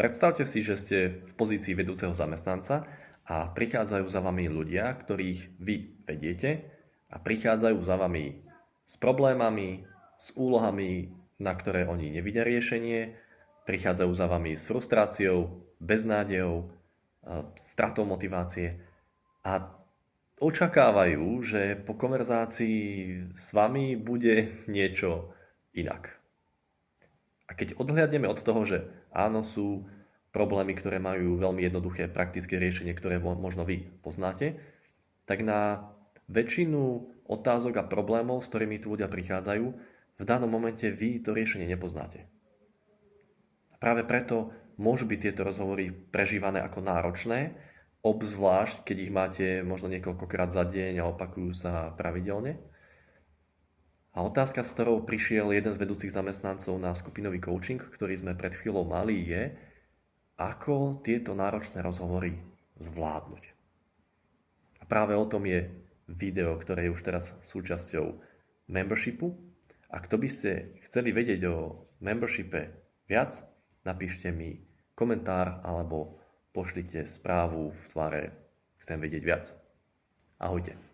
Predstavte si, že ste v pozícii vedúceho zamestnanca a prichádzajú za vami ľudia, ktorých vy vediete a prichádzajú za vami s problémami, s úlohami, na ktoré oni nevidia riešenie, prichádzajú za vami s frustráciou, beznádejou, stratou motivácie a očakávajú, že po konverzácii s vami bude niečo inak. A keď odhliadneme od toho, že áno, sú problémy, ktoré majú veľmi jednoduché praktické riešenie, ktoré možno vy poznáte, tak na väčšinu otázok a problémov, s ktorými tu ľudia prichádzajú, v danom momente vy to riešenie nepoznáte. A práve preto môžu byť tieto rozhovory prežívané ako náročné, obzvlášť keď ich máte možno niekoľkokrát za deň a opakujú sa pravidelne. A otázka, s ktorou prišiel jeden z vedúcich zamestnancov na skupinový coaching, ktorý sme pred chvíľou mali, je, ako tieto náročné rozhovory zvládnuť. A práve o tom je video, ktoré je už teraz súčasťou membershipu. A kto by ste chceli vedieť o membershipe viac, napíšte mi komentár alebo pošlite správu v tvare "Chcem vedieť viac". Ahojte.